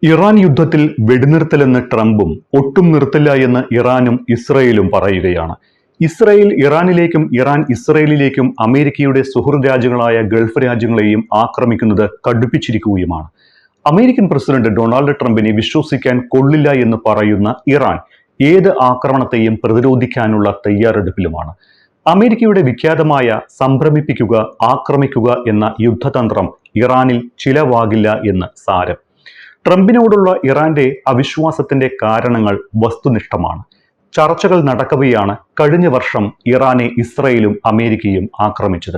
Iran യുദ്ധത്തിൽ വെടിനിർത്തലെന്ന് ട്രംപും ഒട്ടും നിർത്തില്ല എന്ന് ഇറാനും ഇസ്രയേലും പറയുകയാണ്. ഇസ്രയേൽ ഇറാനിലേക്കും ഇറാൻ ഇസ്രയേലിലേക്കും അമേരിക്കയുടെ സുഹൃദ് രാജ്യങ്ങളായ ഗൾഫ് രാജ്യങ്ങളെയും ആക്രമിക്കുന്നത് കടുപ്പിച്ചിരിക്കുകയുമാണ്. അമേരിക്കൻ പ്രസിഡന്റ് ഡൊണാൾഡ് ട്രംപിനെ വിശ്വസിക്കാൻ കൊള്ളില്ല എന്ന് പറയുന്ന ഇറാൻ ഏത് ആക്രമണത്തെയും പ്രതിരോധിക്കാനുള്ള തയ്യാറെടുപ്പിലുമാണ്. അമേരിക്കയുടെ വിഖ്യാതമായ സംഭ്രമിപ്പിക്കുക, ആക്രമിക്കുക എന്ന യുദ്ധതന്ത്രം ഇറാനിൽ ചിലവാകില്ല എന്ന് സാരം. ട്രംപിനോടുള്ള ഇറാന്റെ അവിശ്വാസത്തിന്റെ കാരണങ്ങൾ വസ്തുനിഷ്ഠമാണ്. ചർച്ചകൾ നടക്കവെയാണ് കഴിഞ്ഞ വർഷം ഇറാനെ ഇസ്രയേലും അമേരിക്കയും ആക്രമിച്ചത്.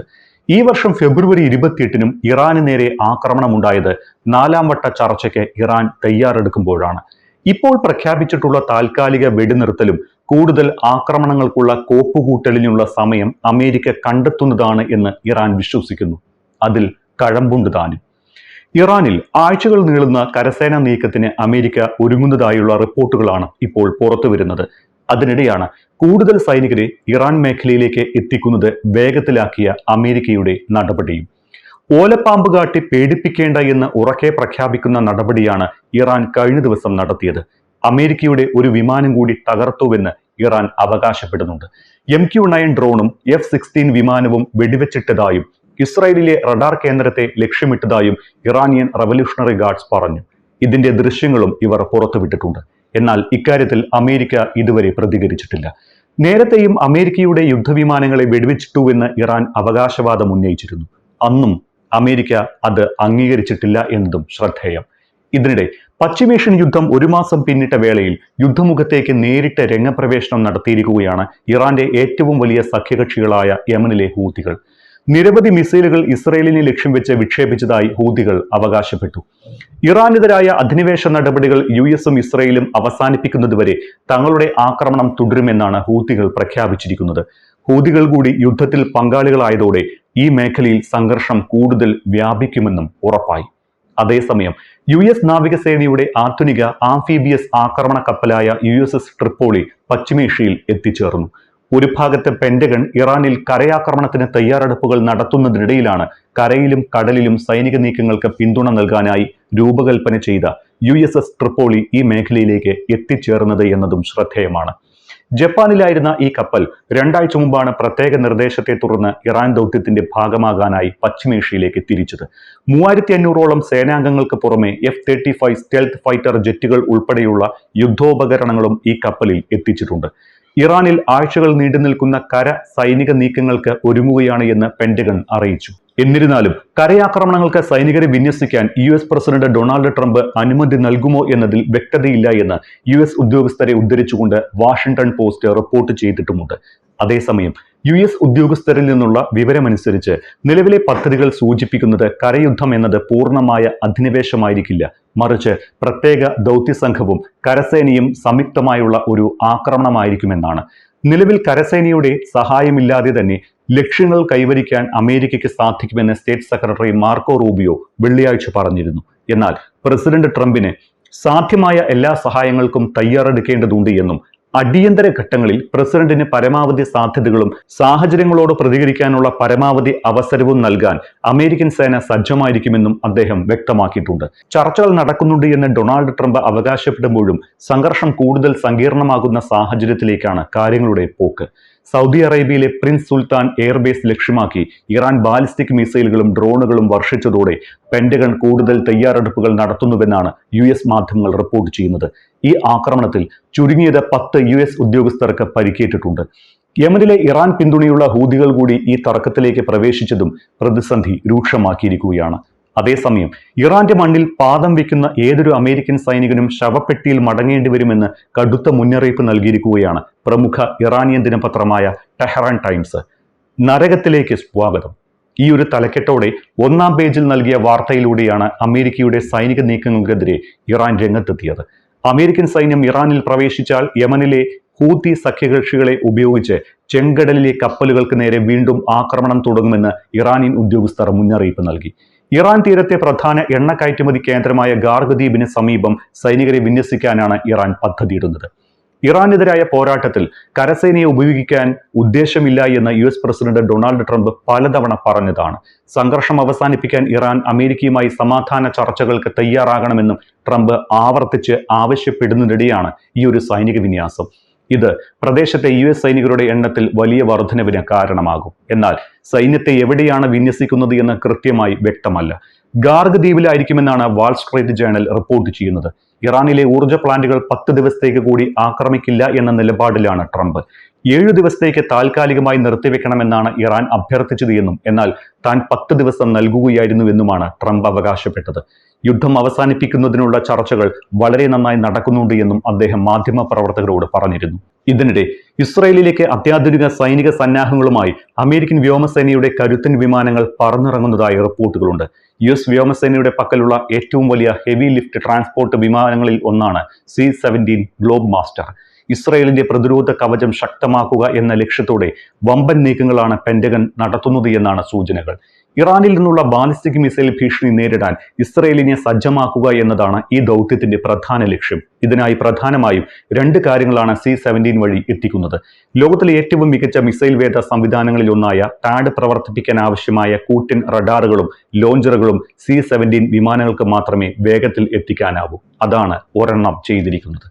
ഈ വർഷം ഫെബ്രുവരി 28-നും ഇറാന് നേരെ ആക്രമണമുണ്ടായത് 4ാം വട്ട ചർച്ചയ്ക്ക് ഇറാൻ തയ്യാറെടുക്കുമ്പോഴാണ്. ഇപ്പോൾ പ്രഖ്യാപിച്ചിട്ടുള്ള താൽക്കാലിക വെടിനിർത്തലും കൂടുതൽ ആക്രമണങ്ങൾക്കുള്ള കോപ്പുകൂട്ടലിനുള്ള സമയം അമേരിക്ക കണ്ടെത്തുന്നതാണ് എന്ന് ഇറാൻ വിശ്വസിക്കുന്നു. അതിൽ കഴമ്പുണ്ട് താനും. ഇറാനിൽ ആഴ്ചകൾ നീളുന്ന കരസേനാ നീക്കത്തിന് അമേരിക്ക ഒരുങ്ങുന്നതായുള്ള റിപ്പോർട്ടുകളാണ് ഇപ്പോൾ പുറത്തുവരുന്നത്. അതിനിടെയാണ് കൂടുതൽ സൈനികരെ ഇറാൻ മേഖലയിലേക്ക് എത്തിക്കുന്നത് വേഗത്തിലാക്കിയ അമേരിക്കയുടെ നടപടിയും. ഓലപ്പാമ്പ് കാട്ടി പേടിപ്പിക്കേണ്ട എന്ന് ഉറക്കെ പ്രഖ്യാപിക്കുന്ന നടപടിയാണ് ഇറാൻ കഴിഞ്ഞ ദിവസം നടത്തിയത്. അമേരിക്കയുടെ ഒരു വിമാനം കൂടി തകർത്തുവെന്ന് ഇറാൻ അവകാശപ്പെടുന്നുണ്ട്. MQ-9 ഡ്രോണും F-16 വിമാനവും വെടിവെച്ചിട്ടതായും ഇസ്രായേലിലെ റഡാർ കേന്ദ്രത്തെ ലക്ഷ്യമിട്ടതായും ഇറാനിയൻ റവല്യൂഷണറി ഗാർഡ്സ് പറഞ്ഞു. ഇതിന്റെ ദൃശ്യങ്ങളും ഇവർ പുറത്തുവിട്ടിട്ടുണ്ട്. എന്നാൽ ഇക്കാര്യത്തിൽ അമേരിക്ക ഇതുവരെ പ്രതികരിച്ചിട്ടില്ല. നേരത്തെയും അമേരിക്കയുടെ യുദ്ധവിമാനങ്ങളെ വെടിവെച്ചിട്ടുവെന്ന് ഇറാൻ അവകാശവാദം ഉന്നയിച്ചിരുന്നു. അന്നും അമേരിക്ക അത് അംഗീകരിച്ചിട്ടില്ല എന്നതും ശ്രദ്ധേയം. ഇതിനിടെ പശ്ചിമേഷ്യൻ യുദ്ധം 1 മാസം പിന്നിട്ട വേളയിൽ യുദ്ധമുഖത്തേക്ക് നേരിട്ട് രംഗപ്രവേശനം നടത്തിയിരിക്കുകയാണ് ഇറാന്റെ ഏറ്റവും വലിയ സഖ്യകക്ഷികളായ യമനിലെ ഹൂതികൾ. നിരവധി മിസൈലുകൾ ഇസ്രയേലിനെ ലക്ഷ്യം വെച്ച് വിക്ഷേപിച്ചതായി ഹൂതികൾ അവകാശപ്പെട്ടു. ഇറാനെതിരായ അധിനിവേശ നടപടികൾ US-ഉം ഇസ്രയേലും അവസാനിപ്പിക്കുന്നതുവരെ തങ്ങളുടെ ആക്രമണം തുടരുമെന്നാണ് ഹൂതികൾ പ്രഖ്യാപിച്ചിരിക്കുന്നത്. ഹൂതികൾ കൂടി യുദ്ധത്തിൽ പങ്കാളികളായതോടെ ഈ മേഖലയിൽ സംഘർഷം കൂടുതൽ വ്യാപിക്കുമെന്നും ഉറപ്പായി. അതേസമയം US നാവികസേനയുടെ ആധുനിക ആംഫീബിയസ് ആക്രമണ കപ്പലായ USS ട്രിപ്പോളി പശ്ചിമേഷ്യയിൽ എത്തിച്ചേർന്നു. ഒരു ഭാഗത്ത് പെന്റഗൺ ഇറാനിൽ കരയാക്രമണത്തിന് തയ്യാറെടുപ്പുകൾ നടത്തുന്നതിനിടയിലാണ് കരയിലും കടലിലും സൈനിക നീക്കങ്ങൾക്ക് പിന്തുണ നൽകാനായി രൂപകൽപ്പന ചെയ്ത USS ട്രിപ്പോളി ഈ മേഖലയിലേക്ക് എത്തിച്ചേർന്നത് എന്നതും ശ്രദ്ധേയമാണ്. ജപ്പാനിലായിരുന്ന ഈ കപ്പൽ 2 ആഴ്ച മുമ്പാണ് പ്രത്യേക നിർദ്ദേശത്തെ തുടർന്ന് ഇറാൻ ദൗത്യത്തിന്റെ ഭാഗമാകാനായി പശ്ചിമേഷ്യയിലേക്ക് തിരിച്ചത്. 3500ഓളം സേനാംഗങ്ങൾക്ക് പുറമെ F-35 സ്റ്റെൽത്ത് ഫൈറ്റർ ജെറ്റുകൾ ഉൾപ്പെടെയുള്ള യുദ്ധോപകരണങ്ങളും ഈ കപ്പലിൽ എത്തിച്ചിട്ടുണ്ട്. ഇറാനിൽ ആഴ്ചകൾ നീണ്ടുനിൽക്കുന്ന കര സൈനിക നീക്കങ്ങൾക്ക് ഒരുങ്ങുകയാണ് എന്ന് പെന്റഗൺ അറിയിച്ചു. എന്നിരുന്നാലും കരയാക്രമണങ്ങൾക്ക് സൈനികരെ വിന്യസിക്കാൻ US പ്രസിഡന്റ് ഡൊണാൾഡ് ട്രംപ് അനുമതി നൽകുമോ എന്നതിൽ വ്യക്തതയില്ല എന്ന് US ഉദ്യോഗസ്ഥരെ ഉദ്ധരിച്ചുകൊണ്ട് വാഷിംഗ്ടൺ പോസ്റ്റ് റിപ്പോർട്ട് ചെയ്തിട്ടുമുണ്ട്. അതേസമയം US ഉദ്യോഗസ്ഥരിൽ നിന്നുള്ള വിവരമനുസരിച്ച് നിലവിലെ പദ്ധതികൾ സൂചിപ്പിക്കുന്നത് കരയുദ്ധം എന്നത് പൂർണ്ണമായ അധിനിവേശമായിരിക്കില്ല, മറിച്ച് പ്രത്യേക ദൗത്യസംഘവും കരസേനയും സംയുക്തമായുള്ള ഒരു ആക്രമണമായിരിക്കുമെന്നാണ്. നിലവിൽ കരസേനയുടെ സഹായമില്ലാതെ തന്നെ ലക്ഷ്യങ്ങൾ കൈവരിക്കാൻ അമേരിക്കയ്ക്ക് സാധിക്കുമെന്ന് സ്റ്റേറ്റ് സെക്രട്ടറി മാർക്കോ റൂബിയോ വെള്ളിയാഴ്ച പറഞ്ഞിരുന്നു. എന്നാൽ പ്രസിഡന്റ് ട്രംപിന് സാധ്യമായ എല്ലാ സഹായങ്ങൾക്കും തയ്യാറെടുക്കേണ്ടതുണ്ട് എന്നും അടിയന്തര ഘട്ടങ്ങളിൽ പ്രസിഡന്റിന് പരമാവധി സാധ്യതകളും സാഹചര്യങ്ങളോട് പ്രതികരിക്കാനുള്ള പരമാവധി അവസരവും നൽകാൻ അമേരിക്കൻ സേന സജ്ജമായിരിക്കുമെന്നും അദ്ദേഹം വ്യക്തമാക്കിയിട്ടുണ്ട്. ചർച്ചകൾ നടക്കുന്നുണ്ട് എന്ന് ഡൊണാൾഡ് ട്രംപ് അവകാശപ്പെടുമ്പോഴും സംഘർഷം കൂടുതൽ സങ്കീർണമാകുന്ന സാഹചര്യത്തിലേക്കാണ് കാര്യങ്ങളുടെ പോക്ക്. സൗദി അറേബ്യയിലെ പ്രിൻസ് സുൽത്താൻ എയർബേസ് ലക്ഷ്യമാക്കി ഇറാൻ ബാലിസ്റ്റിക് മിസൈലുകളും ഡ്രോണുകളും വർഷിച്ചതോടെ പെന്റഗൺ കൂടുതൽ തയ്യാറെടുപ്പുകൾ നടത്തുന്നുവെന്നാണ് US മാധ്യമങ്ങൾ റിപ്പോർട്ട് ചെയ്യുന്നത്. ഈ ആക്രമണത്തിൽ ചുരുങ്ങിയത് 10 US ഉദ്യോഗസ്ഥർക്ക് പരിക്കേറ്റിട്ടുണ്ട്. യമനിലെ ഇറാൻ പിന്തുണയുള്ള ഹൂതികൾ കൂടി ഈ തർക്കത്തിലേക്ക് പ്രവേശിച്ചതും പ്രതിസന്ധി രൂക്ഷമാക്കിയിരിക്കുകയാണ്. അതേസമയം ഇറാന്റെ മണ്ണിൽ പാദം വയ്ക്കുന്ന ഏതൊരു അമേരിക്കൻ സൈനികനും ശവപ്പെട്ടിയിൽ മടങ്ങേണ്ടി വരുമെന്ന് കടുത്ത മുന്നറിയിപ്പ് നൽകിയിരിക്കുകയാണ് പ്രമുഖ ഇറാനിയൻ ദിനപത്രമായ ടെഹ്റാൻ ടൈംസ്. നരകത്തിലേക്ക് സ്വാഗതം. ഈ ഒരു തലക്കെട്ടോടെ 1-ാം പേജിൽ നൽകിയ വാർത്തയിലൂടെയാണ് അമേരിക്കയുടെ സൈനിക നീക്കങ്ങൾക്കെതിരെ ഇറാൻ രംഗത്തെത്തിയത്. അമേരിക്കൻ സൈന്യം ഇറാനിൽ പ്രവേശിച്ചാൽ യമനിലെ ഹൂതി സഖ്യകക്ഷികളെ ഉപയോഗിച്ച് ചെങ്കടലിലെ കപ്പലുകൾക്ക് നേരെ വീണ്ടും ആക്രമണം തുടങ്ങുമെന്ന് ഇറാനിയൻ ഉദ്യോഗസ്ഥർ മുന്നറിയിപ്പ് നൽകി. ഇറാൻ തീരത്തെ പ്രധാന എണ്ണ കയറ്റുമതി കേന്ദ്രമായ ഗാർഗ് ദ്വീപിന് സമീപം സൈനികരെ വിന്യസിക്കാനാണ് ഇറാൻ പദ്ധതിയിടുന്നത്. ഇറാനെതിരായ പോരാട്ടത്തിൽ കരസേനയെ ഉപയോഗിക്കാൻ ഉദ്ദേശമില്ല എന്ന് US പ്രസിഡന്റ് ഡൊണാൾഡ് ട്രംപ് പലതവണ പറഞ്ഞതാണ്. സംഘർഷം അവസാനിപ്പിക്കാൻ ഇറാൻ അമേരിക്കയുമായി സമാധാന ചർച്ചകൾക്ക് തയ്യാറാകണമെന്നും ട്രംപ് ആവർത്തിച്ച് ആവശ്യപ്പെടുന്നതിനിടെയാണ് ഈ ഒരു സൈനിക വിന്യാസം. ഇത് പ്രദേശത്തെ US സൈനികരുടെ എണ്ണത്തിൽ വലിയ വർധനവിന് കാരണമാകും. എന്നാൽ സൈന്യത്തെ എവിടെയാണ് വിന്യസിക്കുന്നത് എന്ന് കൃത്യമായി വ്യക്തമല്ല. ഗാർഗ് ദ്വീപിലായിരിക്കുമെന്നാണ് വാൾ സ്ട്രീറ്റ് ജേണൽ റിപ്പോർട്ട് ചെയ്യുന്നത്. ഇറാനിലെ ഊർജ്ജ പ്ലാന്റുകൾ 10 ദിവസത്തേക്ക് കൂടി ആക്രമിക്കില്ല എന്ന നിലപാടിലാണ് ട്രംപ്. 7 ദിവസത്തേക്ക് താൽക്കാലികമായി നിർത്തിവെക്കണമെന്നാണ് ഇറാൻ അഭ്യർത്ഥിച്ചത് എന്നും എന്നാൽ താൻ 10 ദിവസം നൽകുകയായിരുന്നുവെന്നുമാണ് ട്രംപ് അവകാശപ്പെട്ടത്. യുദ്ധം അവസാനിപ്പിക്കുന്നതിനുള്ള ചർച്ചകൾ വളരെ നന്നായി നടക്കുന്നുണ്ട് എന്നും അദ്ദേഹം മാധ്യമപ്രവർത്തകരോട് പറഞ്ഞിരുന്നു. ഇതിനിടെ ഇസ്രായേലിലേക്ക് അത്യാധുനിക സൈനിക സന്നാഹങ്ങളുമായി അമേരിക്കൻ വ്യോമസേനയുടെ കരുത്തൻ വിമാനങ്ങൾ പറന്നിറങ്ങുന്നതായി റിപ്പോർട്ടുകളുണ്ട്. US വ്യോമസേനയുടെ പക്കലുള്ള ഏറ്റവും വലിയ ഹെവി ലിഫ്റ്റ് ട്രാൻസ്പോർട്ട് വിമാനങ്ങളിൽ ഒന്നാണ് C-17 ഗ്ലോബ് മാസ്റ്റർ. ഇസ്രായേലിന്റെ പ്രതിരോധ കവചം ശക്തമാക്കുക എന്ന ലക്ഷ്യത്തോടെ വമ്പൻ നീക്കങ്ങളാണ് പെന്റഗൺ നടത്തുന്നത് എന്നാണ് സൂചനകൾ. ഇറാനിൽ നിന്നുള്ള ബാലിസ്റ്റിക് മിസൈൽ ഭീഷണി നേരിടാൻ ഇസ്രായേലിനെ സജ്ജമാക്കുക എന്നതാണ് ഈ ദൗത്യത്തിന്റെ പ്രധാന ലക്ഷ്യം. ഇതിനായി പ്രധാനമായും 2 കാര്യങ്ങളാണ് C-17 വഴി എത്തിക്കുന്നത്. ലോകത്തിലെ ഏറ്റവും മികച്ച മിസൈൽ വേദ സംവിധാനങ്ങളിൽ ഒന്നായ ടാഡ് പ്രവർത്തിപ്പിക്കാൻ ആവശ്യമായ കൂറ്റൻ റഡാറുകളും ലോഞ്ചറുകളും C-17 വിമാനങ്ങൾക്ക് മാത്രമേ വേഗത്തിൽ എത്തിക്കാനാവൂ. അതാണ് ഒരെണ്ണം ചെയ്തിരിക്കുന്നത്.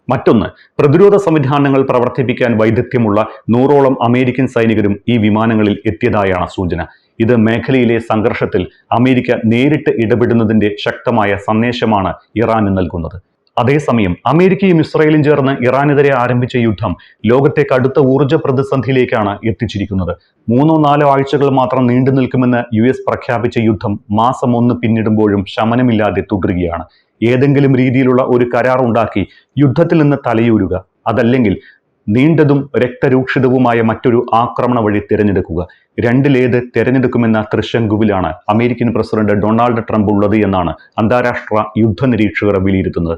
മറ്റൊന്ന്, പ്രതിരോധ സംവിധാനങ്ങൾ പ്രവർത്തിപ്പിക്കാൻ വൈദഗ്ധ്യമുള്ള 100ഓളം അമേരിക്കൻ സൈനികരും ഈ വിമാനങ്ങളിൽ എത്തിയതായാണ് സൂചന. ഇത് മേഖലയിലെ സംഘർഷത്തിൽ അമേരിക്ക നേരിട്ട് ഇടപെടുന്നതിന്റെ ശക്തമായ സന്ദേശമാണ് ഇറാന് നൽകുന്നത്. അതേസമയം അമേരിക്കയും ഇസ്രായേലും ചേർന്ന് ഇറാനെതിരെ ആരംഭിച്ച യുദ്ധം ലോകത്തെ കടുത്ത ഊർജ്ജ പ്രതിസന്ധിയിലേക്കാണ് എത്തിച്ചിരിക്കുന്നത്. 3-4 ആഴ്ചകൾ മാത്രം നീണ്ടു നിൽക്കുമെന്ന് US പ്രഖ്യാപിച്ച യുദ്ധം മാസം 1 പിന്നിടുമ്പോഴും ശമനമില്ലാതെ തുടരുകയാണ്. ഏതെങ്കിലും രീതിയിലുള്ള ഒരു കരാർ ഉണ്ടാക്കി യുദ്ധത്തിൽ നിന്ന് തലയൂരുക, അതല്ലെങ്കിൽ നീണ്ടതും രക്തരൂക്ഷിതവുമായ മറ്റൊരു ആക്രമണ വഴി തിരഞ്ഞെടുക്കുക. രണ്ടിലേത് തിരഞ്ഞെടുക്കുമെന്ന തൃശങ്കുവിലാണ് അമേരിക്കൻ പ്രസിഡന്റ് ഡൊണാൾഡ് ട്രംപ് ഉള്ളത് എന്നാണ് അന്താരാഷ്ട്ര യുദ്ധ നിരീക്ഷകർ വിലയിരുത്തുന്നത്.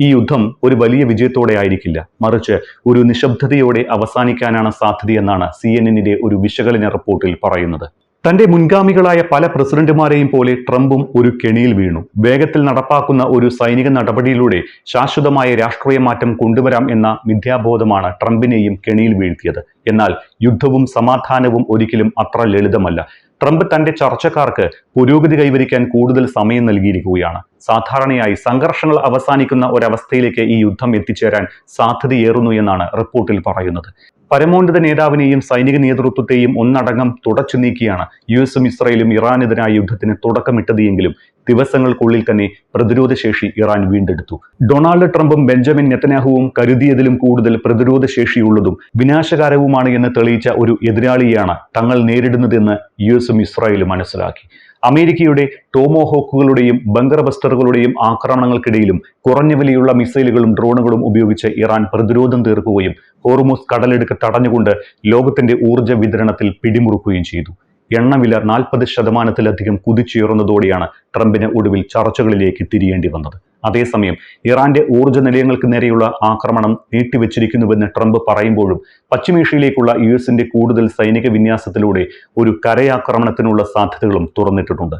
ഈ യുദ്ധം ഒരു വലിയ വിജയത്തോടെ ആയിരിക്കില്ല, മറിച്ച് ഒരു നിശബ്ദതയോടെ അവസാനിക്കാനാണ് സാധ്യതയെന്നാണ് CNN ഒരു വിശകലന റിപ്പോർട്ടിൽ പറയുന്നത്. തന്റെ മുൻഗാമികളായ പല പ്രസിഡന്റുമാരെയും പോലെ ട്രംപും ഒരു കെണിയിൽ വീണു. വേഗത്തിൽ നടപ്പാക്കുന്ന ഒരു സൈനിക നടപടിയിലൂടെ ശാശ്വതമായ രാഷ്ട്രീയ മാറ്റം കൊണ്ടുവരാം എന്ന മിഥ്യാബോധമാണ് ട്രംപിനെയും കെണിയിൽ വീഴ്ത്തിയത്. എന്നാൽ യുദ്ധവും സമാധാനവും ഒരിക്കലും അത്ര ലളിതമല്ല. ട്രംപ് തന്റെ ചർച്ചക്കാർക്ക് പുരോഗതി കൈവരിക്കാൻ കൂടുതൽ സമയം നൽകിയിരിക്കുകയാണ്. സാധാരണയായി സംഘർഷങ്ങൾ അവസാനിക്കുന്ന ഒരവസ്ഥയിലേക്ക് ഈ യുദ്ധം എത്തിച്ചേരാൻ സാധ്യതയേറുന്നു എന്നാണ് റിപ്പോർട്ടിൽ പറയുന്നത്. പരമോന്നത നേതാവിനെയും സൈനിക നേതൃത്വത്തെയും ഒന്നടങ്കം തുടച്ചു നീക്കിയാണ് US-ഉം ഇസ്രായേലും ഇറാനെതിരായ യുദ്ധത്തിന് തുടക്കമിട്ടതെങ്കിലും ദിവസങ്ങൾക്കുള്ളിൽ തന്നെ പ്രതിരോധ ശേഷി ഇറാൻ വീണ്ടെടുത്തു. ഡൊണാൾഡ് ട്രംപും ബെഞ്ചമിൻ നെതന്യാഹുവും കരുതിയതിലും കൂടുതൽ പ്രതിരോധ ശേഷിയുള്ളതും വിനാശകാരവുമാണ് എന്ന് തെളിയിച്ച ഒരു എതിരാളിയാണ് തങ്ങൾ നേരിടുന്നതെന്ന് US-ഉം ഇസ്രായേലും മനസ്സിലാക്കി. അമേരിക്കയുടെ ടോമോഹോക്കുകളുടെയും ബങ്കർ ബസ്റ്ററുകളുടെയും ആക്രമണങ്ങൾക്കിടയിലും കുറഞ്ഞ വിലയുള്ള മിസൈലുകളും ഡ്രോണുകളും ഉപയോഗിച്ച് ഇറാൻ പ്രതിരോധം തീർക്കുകയും ഹോർമുസ് കടലിടുക്ക് തടഞ്ഞുകൊണ്ട് ലോകത്തിന്റെ ഊർജ്ജ വിതരണത്തിൽ പിടിമുറുക്കുകയും ചെയ്തു. എണ്ണവില 40% കുതിച്ചുയർന്നതോടെയാണ് ട്രംപിന് ഒടുവിൽ ചർച്ചകളിലേക്ക് തിരിയേണ്ടി വന്നത്. അതേസമയം ഇറാന്റെ ഊർജ്ജ നിലയങ്ങൾക്ക് നേരെയുള്ള ആക്രമണം നീട്ടിവെച്ചിരിക്കുന്നുവെന്ന് ട്രംപ് പറയുമ്പോഴും പശ്ചിമേഷ്യയിലേക്കുള്ള US-ന്റെ കൂടുതൽ സൈനിക വിന്യാസത്തിലൂടെ ഒരു കരയാക്രമണത്തിനുള്ള സാധ്യതകളും തുറന്നിട്ടിട്ടുണ്ട്.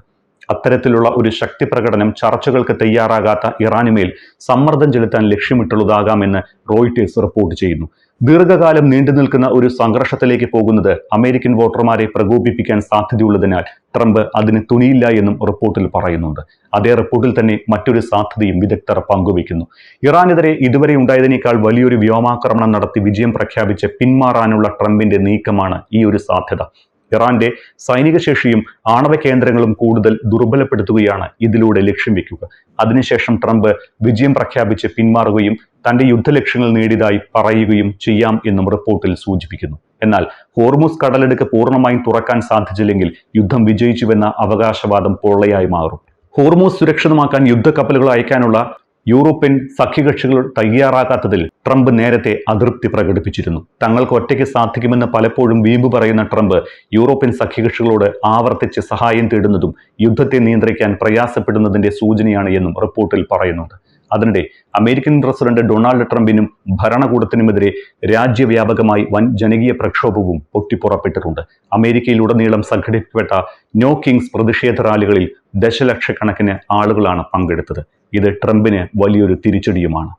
അത്തരത്തിലുള്ള ഒരു ശക്തി പ്രകടനം ചർച്ചകൾക്ക് തയ്യാറാകാത്ത ഇറാനുമേൽ സമ്മർദ്ദം ചെലുത്താൻ ലക്ഷ്യമിട്ടുള്ളതാകാമെന്ന് റോയിട്ടേഴ്സ് റിപ്പോർട്ട് ചെയ്യുന്നു. ദീർഘകാലം നീണ്ടു നിൽക്കുന്ന ഒരു സംഘർഷത്തിലേക്ക് പോകുന്നത് അമേരിക്കൻ വോട്ടർമാരെ പ്രകോപിപ്പിക്കാൻ സാധ്യതയുള്ളതിനാൽ ട്രംപ് അതിന് തുനിയില്ല എന്നും റിപ്പോർട്ടിൽ പറയുന്നുണ്ട്. അതേ റിപ്പോർട്ടിൽ തന്നെ മറ്റൊരു സാധ്യതയും വിദഗ്ധർ പങ്കുവയ്ക്കുന്നു. ഇറാനെതിരെ ഇതുവരെ ഉണ്ടായതിനേക്കാൾ വലിയൊരു വ്യോമാക്രമണം നടത്തി വിജയം പ്രഖ്യാപിച്ച് പിന്മാറാനുള്ള ട്രംപിന്റെ നീക്കമാണ് ഈ ഒരു സാധ്യത. ഇറാന്റെ സൈനിക ശേഷിയും ആണവ കേന്ദ്രങ്ങളും കൂടുതൽ ദുർബലപ്പെടുത്തുകയാണ് ഇതിലൂടെ ലക്ഷ്യം വെക്കുക. അതിനുശേഷം ട്രംപ് വിജയം പ്രഖ്യാപിച്ച് പിന്മാറുകയും തന്റെ യുദ്ധലക്ഷ്യങ്ങൾ നേടിയതായി പറയുകയും ചെയ്യാം എന്നും റിപ്പോർട്ടിൽ സൂചിപ്പിക്കുന്നു. എന്നാൽ ഹോർമുസ് കടലിടുക്ക് പൂർണ്ണമായും തുറക്കാൻ സാധിച്ചില്ലെങ്കിൽ യുദ്ധം വിജയിച്ചുവെന്ന അവകാശവാദം പൊള്ളയായി മാറും. ഹോർമുസ് സുരക്ഷിതമാക്കാൻ യുദ്ധക്കപ്പലുകൾ അയക്കാനുള്ള യൂറോപ്യൻ സഖ്യകക്ഷികൾ തയ്യാറാകാത്തതിൽ ട്രംപ് നേരത്തെ അതൃപ്തി പ്രകടിപ്പിച്ചിരുന്നു. തങ്ങൾക്ക് ഒറ്റയ്ക്ക് സാധിക്കുമെന്ന് പലപ്പോഴും വീമ്പ് പറയുന്ന ട്രംപ് യൂറോപ്യൻ സഖ്യകക്ഷികളോട് ആവർത്തിച്ച് സഹായം തേടുന്നതും യുദ്ധത്തെ നിയന്ത്രിക്കാൻ പ്രയാസപ്പെടുന്നതിന്റെ സൂചനയാണ് എന്നും റിപ്പോർട്ടിൽ പറയുന്നുണ്ട്. അതിനിടെ അമേരിക്കൻ പ്രസിഡന്റ് ഡൊണാൾഡ് ട്രംപിനും ഭരണകൂടത്തിനുമെതിരെ രാജ്യവ്യാപകമായി വൻ ജനകീയ പ്രക്ഷോഭവും പൊട്ടിപ്പുറപ്പെട്ടിട്ടുണ്ട്. അമേരിക്കയിലുടനീളം സംഘടിപ്പിക്കപ്പെട്ട നോ കിങ്സ് പ്രതിഷേധ റാലികളിൽ ദശലക്ഷക്കണക്കിന് ആളുകളാണ് പങ്കെടുത്തത്. ഇത് ട്രംപിന് വലിയൊരു തിരിച്ചടിയുമാണ്.